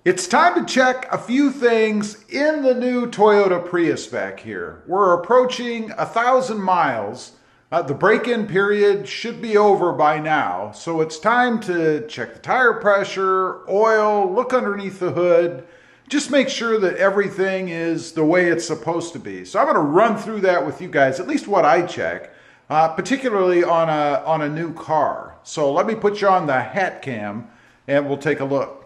It's time to check a few things in the new Toyota Prius back here. We're approaching 1,000 miles. The break-in period should be over by now, so it's time to check the tire pressure, oil, look underneath the hood, just make sure that everything is the way it's supposed to be. So I'm going to run through that with you guys, at least what I check, particularly on a new car. So let me put you on the hat cam and we'll take a look.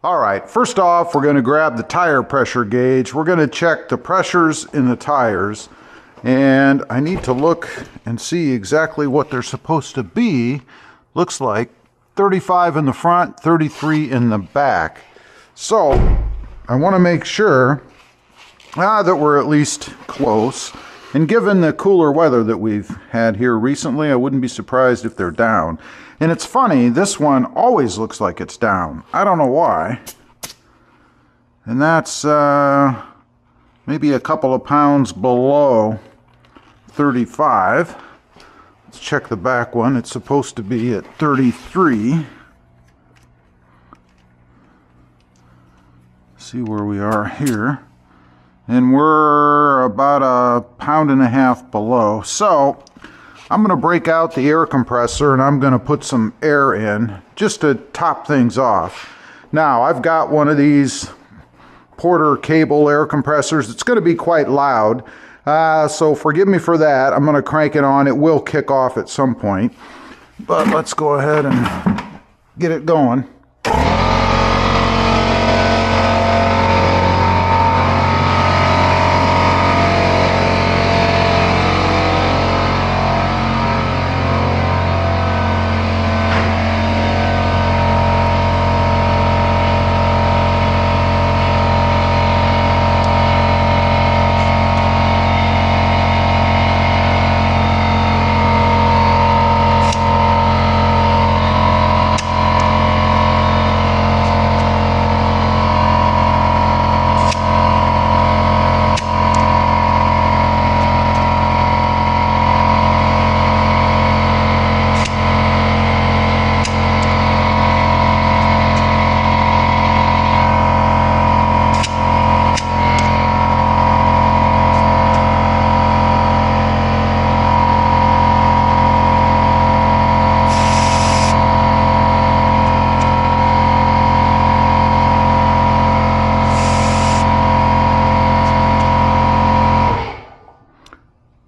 All right, first off, we're going to grab the tire pressure gauge. We're going to check the pressures in the tires, and I need to look and see exactly what they're supposed to be. Looks like 35 in the front, 33 in the back. So I want to make sure that we're at least close. And given the cooler weather that we've had here recently, I wouldn't be surprised if they're down. And it's funny, this one always looks like it's down. I don't know why. And that's maybe a couple of pounds below 35. Let's check the back one. It's supposed to be at 33. See where we are here. And we're about 1.5 pounds below. So I'm going to break out the air compressor and I'm going to put some air in just to top things off. Now I've got one of these Porter cable air compressors. It's going to be quite loud, so forgive me for that. I'm going to crank it on. It will kick off at some point, but let's go ahead and get it going.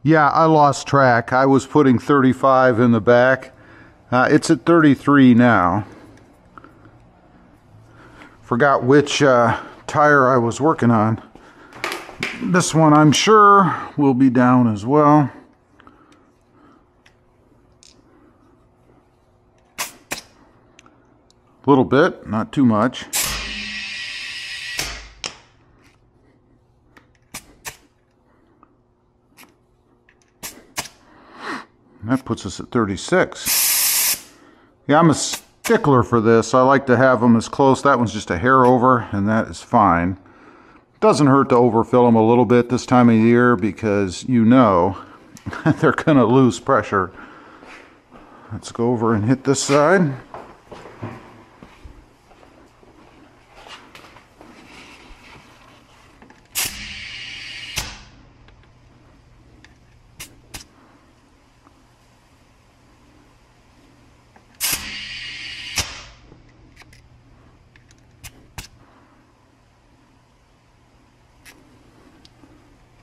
Yeah, I lost track. I was putting 35 in the back. It's at 33 now. Forgot which tire I was working on. This one I'm sure will be down as well. A little bit, not too much. That puts us at 36. Yeah, I'm a stickler for this. I like to have them as close. That one's just a hair over, and that is fine. Doesn't hurt to overfill them a little bit this time of year because you know they're going to lose pressure. Let's go over and hit this side.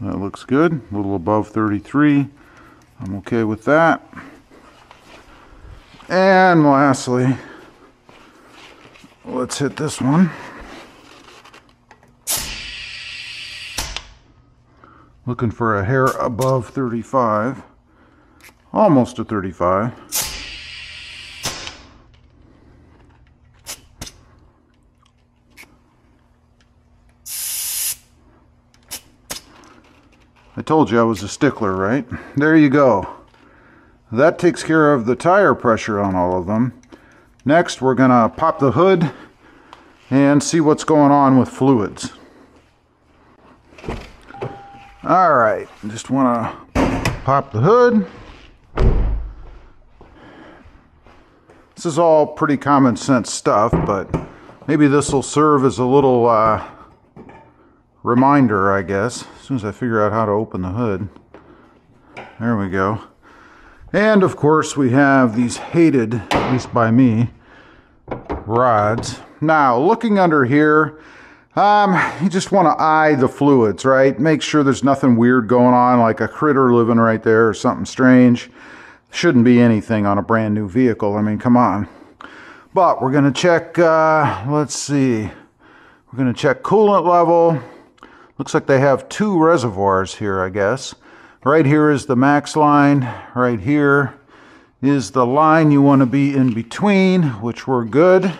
That looks good, a little above 33. I'm okay with that. And lastly, let's hit this one. Looking for a hair above 35, almost to 35. I told you I was a stickler, right? There you go. That takes care of the tire pressure on all of them. Next, we're gonna pop the hood and see what's going on with fluids. All right, just wanna pop the hood. This is all pretty common sense stuff, but Maybe this will serve as a little reminder, I guess, as soon as I figure out how to open the hood. There we go. And of course we have these hated, at least by me, rods. Now, looking under here, you just want to eye the fluids, right? Make sure there's nothing weird going on, like a critter living right there or something strange. Shouldn't be anything on a brand new vehicle. I mean, come on. But we're going to check, let's see. We're going to check coolant level. Looks like they have two reservoirs here, I guess. Right here is the max line. Right here is the line you want to be in between, which we're good.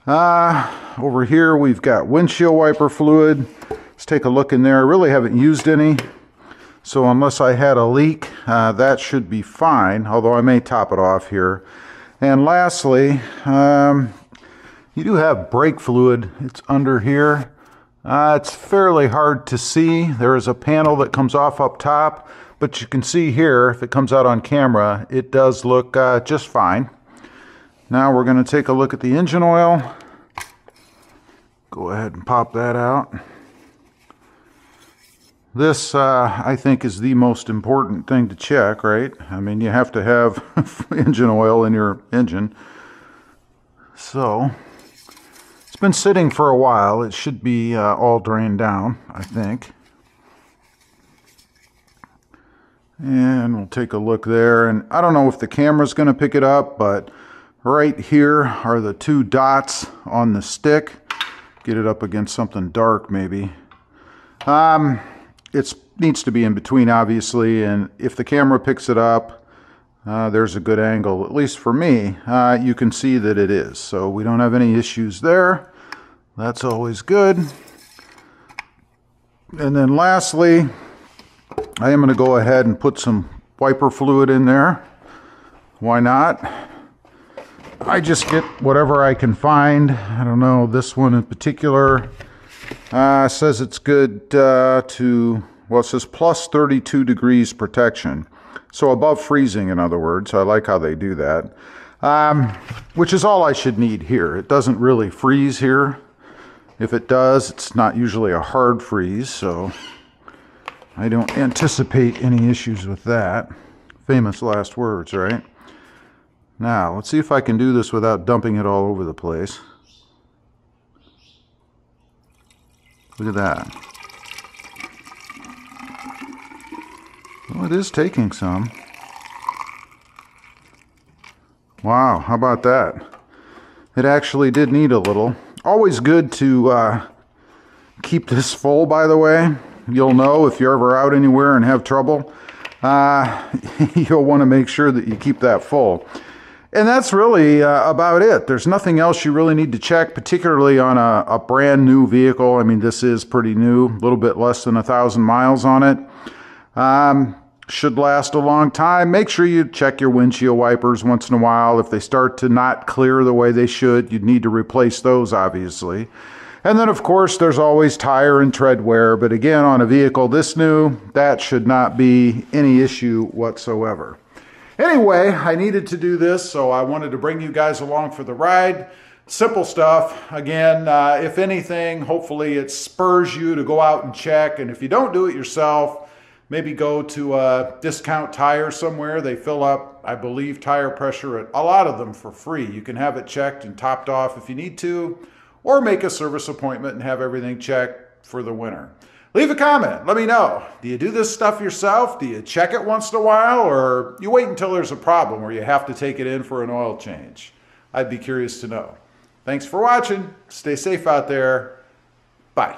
Over here we've got windshield wiper fluid. Let's take a look in there. I really haven't used any, so unless I had a leak, that should be fine, although I may top it off here. And lastly, you do have brake fluid. It's under here. It's fairly hard to see. There is a panel that comes off up top, but you can see here, if it comes out on camera, it does look just fine. Now we're going to take a look at the engine oil. Go ahead and pop that out. This, I think, is the most important thing to check, right? I mean, you have to have engine oil in your engine. So, it's been sitting for a while. It should be all drained down, I think. And we'll take a look there. And I don't know if the camera's going to pick it up, but right here are the two dots on the stick. Get it up against something dark, maybe. It needs to be in between, obviously, and if the camera picks it up, there's a good angle, at least for me. You can see that it is, so we don't have any issues there. That's always good. And then lastly, I am going to go ahead and put some wiper fluid in there. Why not? I just get whatever I can find. I don't know, this one in particular says it's good to, well, it says plus 32 degrees protection. So above freezing, in other words. I like how they do that. Which is all I should need here. It doesn't really freeze here. If it does, it's not usually a hard freeze, so I don't anticipate any issues with that. Famous last words, right? Now, let's see if I can do this without dumping it all over the place. Look at that. Well, it is taking some. Wow, how about that? It actually did need a little. Always good to keep this full, by the way. You'll know if you're ever out anywhere and have trouble. You'll want to make sure that you keep that full. And that's really about it. There's nothing else you really need to check, particularly on a brand new vehicle. I mean, this is pretty new, a little bit less than 1,000 miles on it. Should last a long time. Make sure you check your windshield wipers once in a while. If they start to not clear the way they should, you'd need to replace those, obviously. And then, of course, there's always tire and tread wear. But again, on a vehicle this new, that should not be any issue whatsoever. Anyway, I needed to do this, so I wanted to bring you guys along for the ride. Simple stuff. Again, if anything, hopefully it spurs you to go out and check. And if you don't do it yourself, maybe go to a discount tire somewhere. They fill up, I believe, tire pressure at a lot of them for free. You can have it checked and topped off if you need to, or make a service appointment and have everything checked for the winter. Leave a comment. Let me know. Do you do this stuff yourself? Do you check it once in a while? Or you wait until there's a problem where you have to take it in for an oil change? I'd be curious to know. Thanks for watching. Stay safe out there. Bye.